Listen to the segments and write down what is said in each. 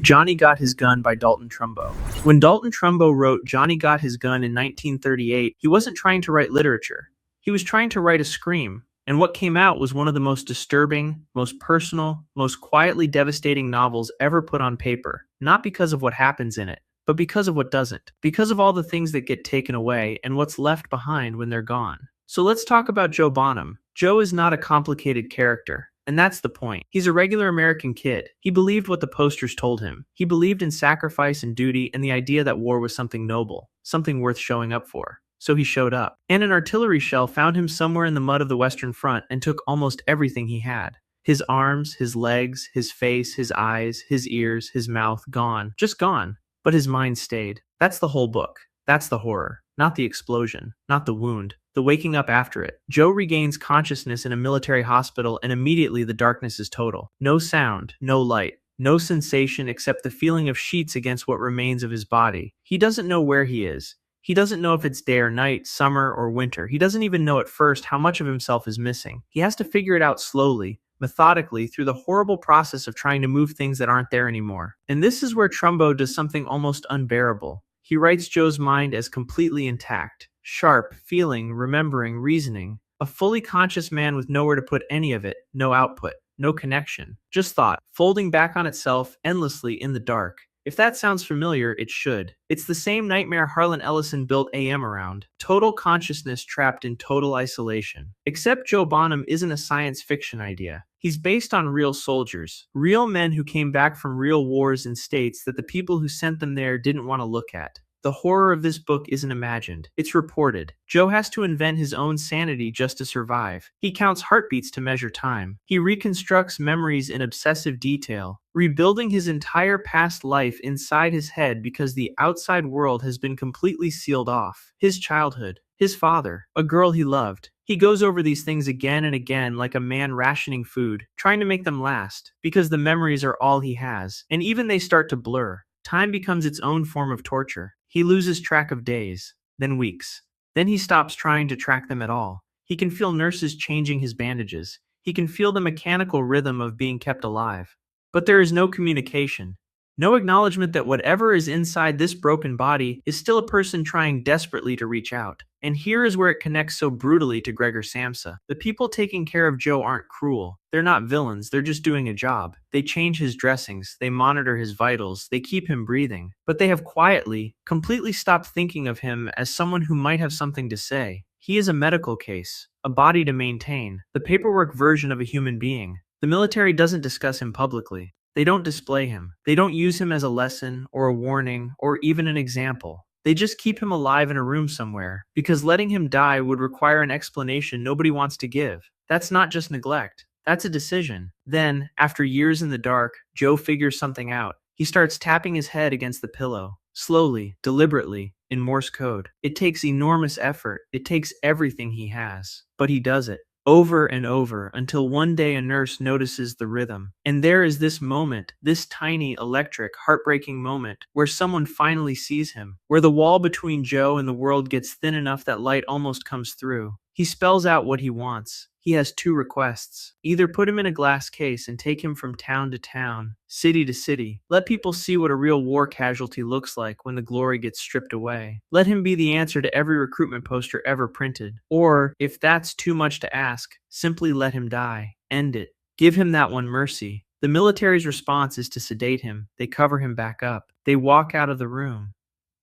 Johnny Got His Gun by Dalton Trumbo. When Dalton Trumbo wrote Johnny Got His Gun in 1938, he wasn't trying to write literature. He was trying to write a scream, and what came out was one of the most disturbing, most personal, most quietly devastating novels ever put on paper, not because of what happens in it, but because of what doesn't, because of all the things that get taken away and what's left behind when they're gone. So let's talk about Joe Bonham. Joe is not a complicated character. And that's the point. He's a regular American kid. He believed what the posters told him. He believed in sacrifice and duty and the idea that war was something noble, something worth showing up for. So he showed up. And an artillery shell found him somewhere in the mud of the Western Front and took almost everything he had. His arms, his legs, his face, his eyes, his ears, his mouth, gone. Just gone. But his mind stayed. That's the whole book. That's the horror. Not the explosion. Not the wound. The waking up after it. Joe regains consciousness in a military hospital and immediately the darkness is total. No sound, no light, no sensation except the feeling of sheets against what remains of his body. He doesn't know where he is. He doesn't know if it's day or night, summer or winter. He doesn't even know at first how much of himself is missing. He has to figure it out slowly, methodically, through the horrible process of trying to move things that aren't there anymore. And this is where Trumbo does something almost unbearable. He writes Joe's mind as completely intact. Sharp, feeling, remembering, reasoning. A fully conscious man with nowhere to put any of it, no output, no connection. Just thought, folding back on itself endlessly in the dark. If that sounds familiar, it should. It's the same nightmare Harlan Ellison built AM around. Total consciousness trapped in total isolation. Except Joe Bonham isn't a science fiction idea. He's based on real soldiers, real men who came back from real wars in states that the people who sent them there didn't want to look at. The horror of this book isn't imagined. It's reported. Joe has to invent his own sanity just to survive. He counts heartbeats to measure time. He reconstructs memories in obsessive detail, rebuilding his entire past life inside his head because the outside world has been completely sealed off. His childhood, his father, a girl he loved. He goes over these things again and again like a man rationing food, trying to make them last, because the memories are all he has, and even they start to blur. Time becomes its own form of torture. He loses track of days, then weeks. Then he stops trying to track them at all. He can feel nurses changing his bandages. He can feel the mechanical rhythm of being kept alive. But there is no communication. No acknowledgement that whatever is inside this broken body is still a person trying desperately to reach out. And here is where it connects so brutally to Gregor Samsa. The people taking care of Joe aren't cruel. They're not villains, they're just doing a job. They change his dressings, they monitor his vitals, they keep him breathing. But they have quietly, completely stopped thinking of him as someone who might have something to say. He is a medical case, a body to maintain, the paperwork version of a human being. The military doesn't discuss him publicly. They don't display him. They don't use him as a lesson or a warning or even an example. They just keep him alive in a room somewhere, because letting him die would require an explanation nobody wants to give. That's not just neglect. That's a decision. Then, after years in the dark, Joe figures something out. He starts tapping his head against the pillow, slowly, deliberately, in Morse code. It takes enormous effort. It takes everything he has. But he does it. Over and over, until one day a nurse notices the rhythm. And there is this moment, this tiny, electric, heartbreaking moment, where someone finally sees him, where the wall between Joe and the world gets thin enough that light almost comes through. He spells out what he wants. He has two requests. Either put him in a glass case and take him from town to town, city to city. Let people see what a real war casualty looks like when the glory gets stripped away. Let him be the answer to every recruitment poster ever printed. Or, if that's too much to ask, simply let him die. End it. Give him that one mercy. The military's response is to sedate him. They cover him back up. They walk out of the room.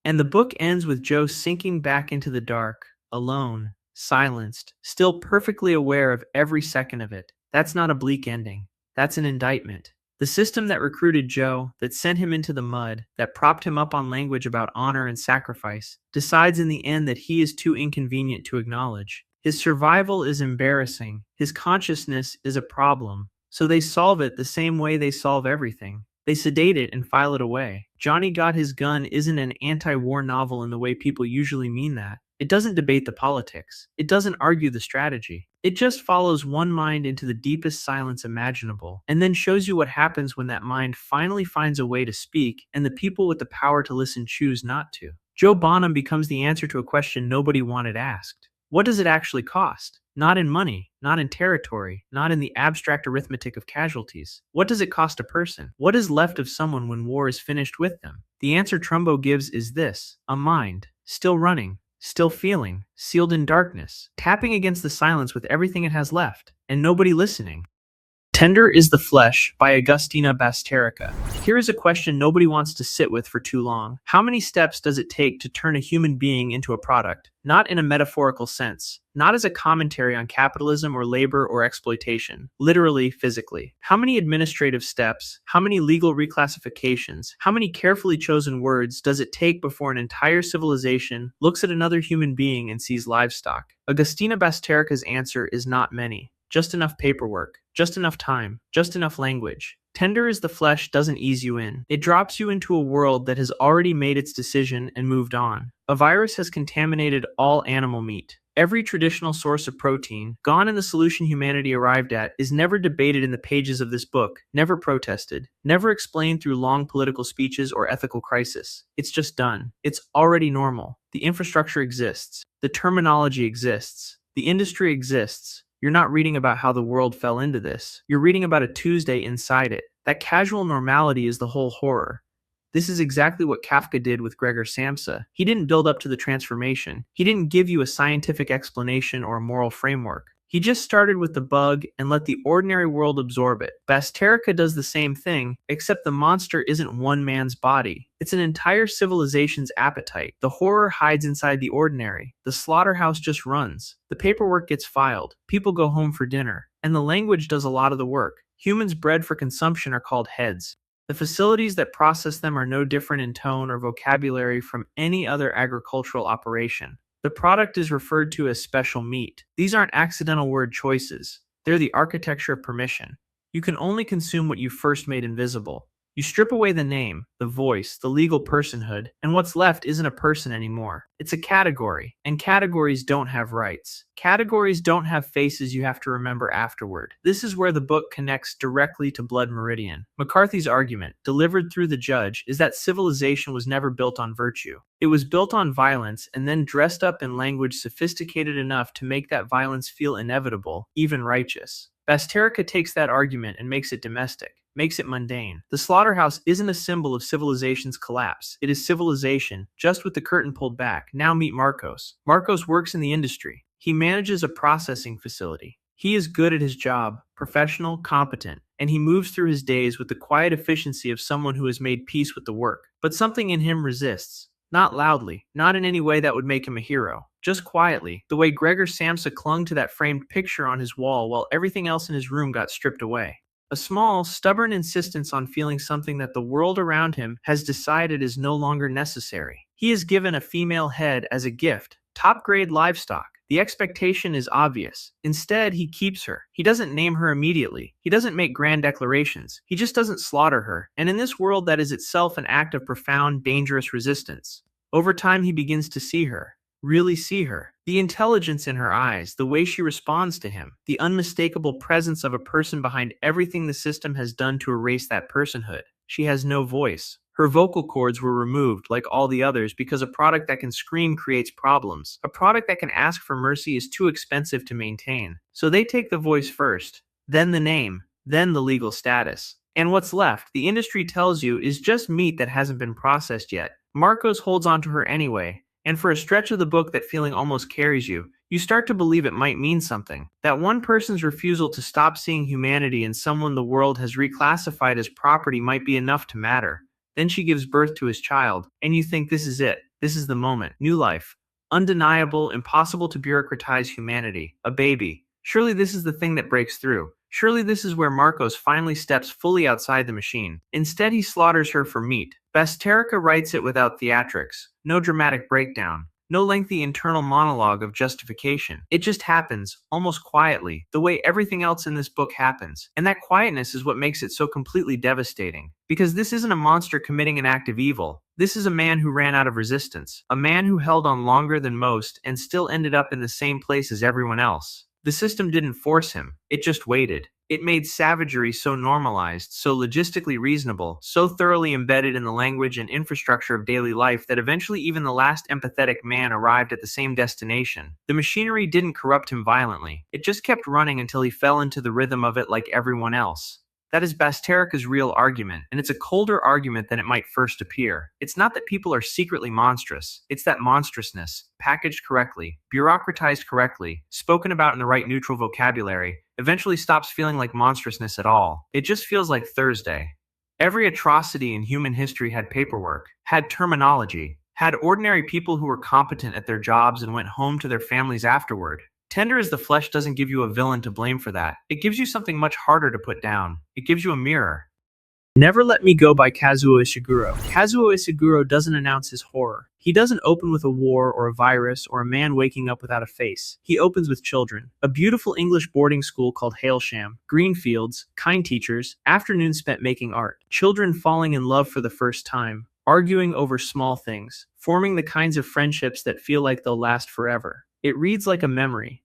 And the book ends with Joe sinking back into the dark, alone. Silenced, still perfectly aware of every second of it. That's not a bleak ending. That's an indictment. The system that recruited Joe, that sent him into the mud, that propped him up on language about honor and sacrifice, decides in the end that he is too inconvenient to acknowledge. His survival is embarrassing. His consciousness is a problem. So they solve it the same way they solve everything. They sedate it and file it away. Johnny Got His Gun isn't an anti-war novel in the way people usually mean that. It doesn't debate the politics. It doesn't argue the strategy. It just follows one mind into the deepest silence imaginable, and then shows you what happens when that mind finally finds a way to speak, and the people with the power to listen choose not to. Joe Bonham becomes the answer to a question nobody wanted asked. What does it actually cost? Not in money, not in territory, not in the abstract arithmetic of casualties. What does it cost a person? What is left of someone when war is finished with them? The answer Trumbo gives is this: a mind, still running, still feeling, sealed in darkness, tapping against the silence with everything it has left, and nobody listening. Tender is the Flesh by Agustina Basterica. Here is a question nobody wants to sit with for too long. How many steps does it take to turn a human being into a product? Not in a metaphorical sense, not as a commentary on capitalism or labor or exploitation, literally, physically. How many administrative steps, how many legal reclassifications, how many carefully chosen words does it take before an entire civilization looks at another human being and sees livestock? Agustina Basterica's answer is not many. Just enough paperwork, just enough time, just enough language. Tender is the Flesh doesn't ease you in. It drops you into a world that has already made its decision and moved on. A virus has contaminated all animal meat. Every traditional source of protein, gone in the solution humanity arrived at, is never debated in the pages of this book, never protested, never explained through long political speeches or ethical crisis. It's just done. It's already normal. The infrastructure exists. The terminology exists. The industry exists. You're not reading about how the world fell into this. You're reading about a Tuesday inside it. That casual normality is the whole horror. This is exactly what Kafka did with Gregor Samsa. He didn't build up to the transformation. He didn't give you a scientific explanation or a moral framework. He just started with the bug and let the ordinary world absorb it. Basterica does the same thing, except the monster isn't one man's body. It's an entire civilization's appetite. The horror hides inside the ordinary. The slaughterhouse just runs. The paperwork gets filed. People go home for dinner. And the language does a lot of the work. Humans bred for consumption are called heads. The facilities that process them are no different in tone or vocabulary from any other agricultural operation. The product is referred to as special meat. These aren't accidental word choices. They're the architecture of permission. You can only consume what you first made invisible. You strip away the name, the voice, the legal personhood, and what's left isn't a person anymore. It's a category, and categories don't have rights. Categories don't have faces you have to remember afterward. This is where the book connects directly to Blood Meridian. McCarthy's argument, delivered through the judge, is that civilization was never built on virtue. It was built on violence and then dressed up in language sophisticated enough to make that violence feel inevitable, even righteous. Basterica takes that argument and makes it domestic, makes it mundane. The slaughterhouse isn't a symbol of civilization's collapse. It is civilization, just with the curtain pulled back. Now meet Marcos. Marcos works in the industry. He manages a processing facility. He is good at his job, professional, competent, and he moves through his days with the quiet efficiency of someone who has made peace with the work. But something in him resists. Not loudly, not in any way that would make him a hero. Just quietly, the way Gregor Samsa clung to that framed picture on his wall while everything else in his room got stripped away. A small, stubborn insistence on feeling something that the world around him has decided is no longer necessary. He is given a female head as a gift, top-grade livestock. The expectation is obvious. Instead, he keeps her. He doesn't name her immediately. He doesn't make grand declarations. He just doesn't slaughter her. And in this world that is itself an act of profound, dangerous resistance, over time he begins to see her. Really see her. The intelligence in her eyes, the way she responds to him, the unmistakable presence of a person behind everything the system has done to erase that personhood. She has no voice. Her vocal cords were removed, like all the others, because a product that can scream creates problems. A product that can ask for mercy is too expensive to maintain. So they take the voice first, then the name, then the legal status. And what's left, the industry tells you, is just meat that hasn't been processed yet. Marcos holds onto her anyway. And for a stretch of the book that feeling almost carries you, you start to believe it might mean something. That one person's refusal to stop seeing humanity in someone the world has reclassified as property might be enough to matter. Then she gives birth to his child, and you think this is it. This is the moment. New life. Undeniable, impossible to bureaucratize humanity. A baby. Surely this is the thing that breaks through. Surely this is where Marcos finally steps fully outside the machine. Instead, he slaughters her for meat. Basterica writes it without theatrics. No dramatic breakdown. No lengthy internal monologue of justification. It just happens, almost quietly, the way everything else in this book happens. And that quietness is what makes it so completely devastating. Because this isn't a monster committing an act of evil. This is a man who ran out of resistance. A man who held on longer than most and still ended up in the same place as everyone else. The system didn't force him. It just waited. It made savagery so normalized, so logistically reasonable, so thoroughly embedded in the language and infrastructure of daily life that eventually even the last empathetic man arrived at the same destination. The machinery didn't corrupt him violently. It just kept running until he fell into the rhythm of it like everyone else. That is Basterika's real argument, and it's a colder argument than it might first appear. It's not that people are secretly monstrous, it's that monstrousness, packaged correctly, bureaucratized correctly, spoken about in the right neutral vocabulary, eventually stops feeling like monstrousness at all. It just feels like Thursday. Every atrocity in human history had paperwork, had terminology, had ordinary people who were competent at their jobs and went home to their families afterward. Tender as the flesh doesn't give you a villain to blame for that. It gives you something much harder to put down. It gives you a mirror. Never Let Me Go by Kazuo Ishiguro. Kazuo Ishiguro doesn't announce his horror. He doesn't open with a war or a virus or a man waking up without a face. He opens with children. A beautiful English boarding school called Hailsham. Green fields, kind teachers, afternoons spent making art. Children falling in love for the first time. Arguing over small things. Forming the kinds of friendships that feel like they'll last forever. It reads like a memory.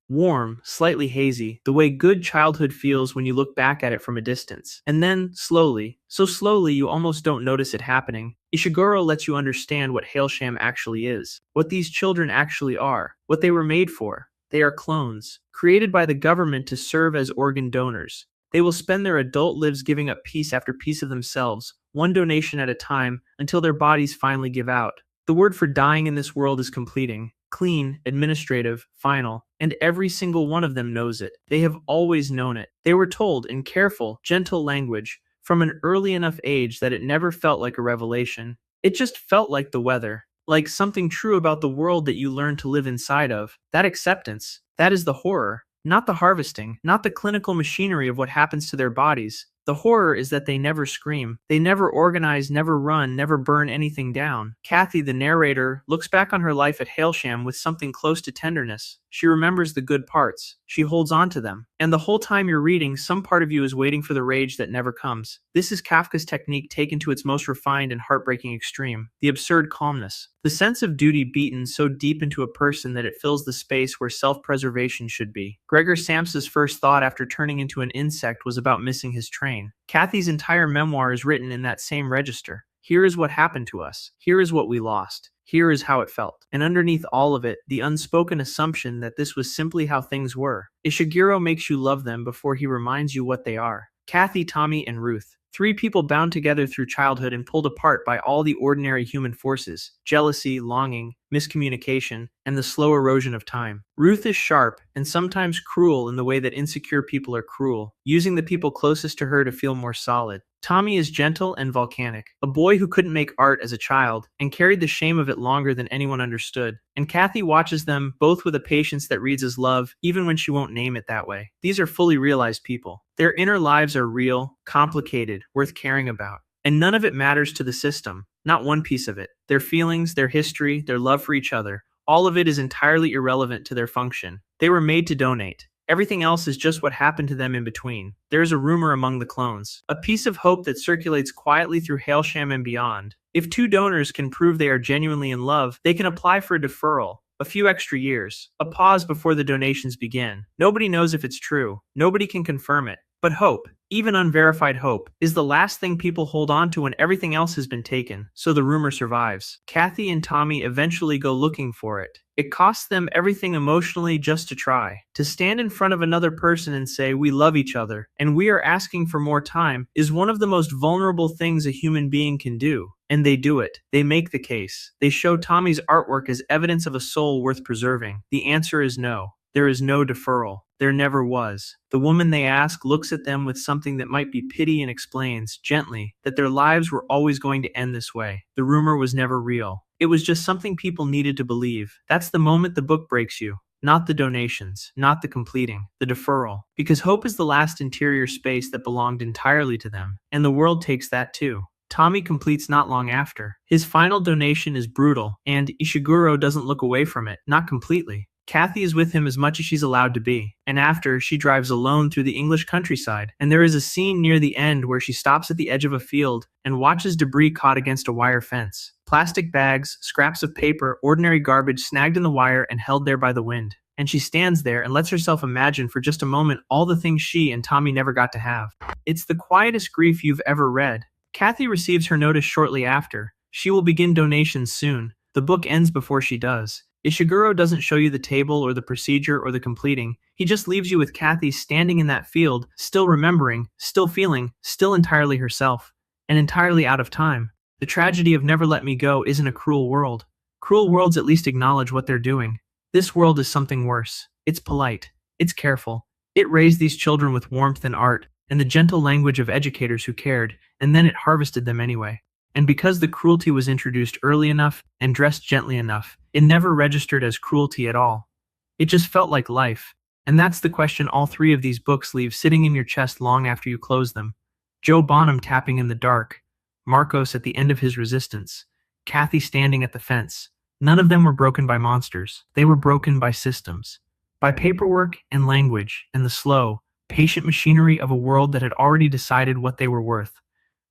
Warm, slightly hazy, the way good childhood feels when you look back at it from a distance. And then, slowly, so slowly you almost don't notice it happening, Ishiguro lets you understand what Hailsham actually is, what these children actually are, what they were made for. They are clones, created by the government to serve as organ donors. They will spend their adult lives giving up piece after piece of themselves, one donation at a time, until their bodies finally give out. The word for dying in this world is completing. Clean, administrative, final, and every single one of them knows it. They have always known it. They were told in careful, gentle language from an early enough age that it never felt like a revelation. It just felt like the weather, like something true about the world that you learn to live inside of. That acceptance, that is the horror, not the harvesting, not the clinical machinery of what happens to their bodies. The horror is that they never scream. They never organize, never run, never burn anything down. Kathy, the narrator, looks back on her life at Hailsham with something close to tenderness. She remembers the good parts. She holds on to them. And the whole time you're reading, some part of you is waiting for the rage that never comes. This is Kafka's technique taken to its most refined and heartbreaking extreme. The absurd calmness. The sense of duty beaten so deep into a person that it fills the space where self-preservation should be. Gregor Samsa's first thought after turning into an insect was about missing his train. Kathy's entire memoir is written in that same register. Here is what happened to us. Here is what we lost. Here is how it felt. And underneath all of it, the unspoken assumption that this was simply how things were. Ishiguro makes you love them before he reminds you what they are. Kathy, Tommy, and Ruth. Three people bound together through childhood and pulled apart by all the ordinary human forces: jealousy, longing, miscommunication, and the slow erosion of time. Ruth is sharp and sometimes cruel in the way that insecure people are cruel, using the people closest to her to feel more solid. Tommy is gentle and volcanic, a boy who couldn't make art as a child and carried the shame of it longer than anyone understood. And Kathy watches them, both with a patience that reads as love, even when she won't name it that way. These are fully realized people. Their inner lives are real, complicated, worth caring about. And none of it matters to the system, not one piece of it. Their feelings, their history, their love for each other, all of it is entirely irrelevant to their function. They were made to donate. Everything else is just what happened to them in between. There is a rumor among the clones, a piece of hope that circulates quietly through Hailsham and beyond. If two donors can prove they are genuinely in love, they can apply for a deferral, a few extra years, a pause before the donations begin. Nobody knows if it's true. Nobody can confirm it. But hope, even unverified hope, is the last thing people hold on to when everything else has been taken, so the rumor survives. Kathy and Tommy eventually go looking for it. It costs them everything emotionally just to try. To stand in front of another person and say, "We love each other, and we are asking for more time," is one of the most vulnerable things a human being can do. And they do it. They make the case. They show Tommy's artwork as evidence of a soul worth preserving. The answer is no. There is no deferral. There never was. The woman they ask looks at them with something that might be pity and explains, gently, that their lives were always going to end this way. The rumor was never real. It was just something people needed to believe. That's the moment the book breaks you. Not the donations, not the completing, the deferral. Because hope is the last interior space that belonged entirely to them. And the world takes that too. Tommy completes not long after. His final donation is brutal, and Ishiguro doesn't look away from it, not completely. Kathy is with him as much as she's allowed to be, and after, she drives alone through the English countryside, and there is a scene near the end where she stops at the edge of a field and watches debris caught against a wire fence. Plastic bags, scraps of paper, ordinary garbage snagged in the wire and held there by the wind. and she stands there and lets herself imagine for just a moment all the things she and Tommy never got to have. It's the quietest grief you've ever read. Kathy receives her notice shortly after. She will begin donations soon. The book ends before she does. Ishiguro doesn't show you the table or the procedure or the completing. He just leaves you with Kathy standing in that field, still remembering, still feeling, still entirely herself, and entirely out of time. The tragedy of Never Let Me Go isn't a cruel world. Cruel worlds at least acknowledge what they're doing. This world is something worse. It's polite. It's careful. It raised these children with warmth and art, and the gentle language of educators who cared, and then it harvested them anyway. And because the cruelty was introduced early enough and dressed gently enough, it never registered as cruelty at all. It just felt like life. And that's the question all three of these books leave sitting in your chest long after you close them. Joe Bonham tapping in the dark, Marcos at the end of his resistance, Kathy standing at the fence. None of them were broken by monsters. They were broken by systems, by paperwork and language and the slow, patient machinery of a world that had already decided what they were worth.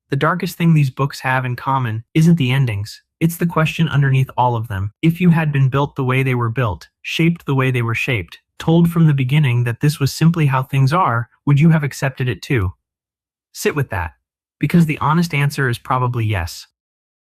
The darkest thing these books have in common isn't the endings. It's the question underneath all of them. If you had been built the way they were built, shaped the way they were shaped, told from the beginning that this was simply how things are, would you have accepted it too? Sit with that. Because the honest answer is probably yes.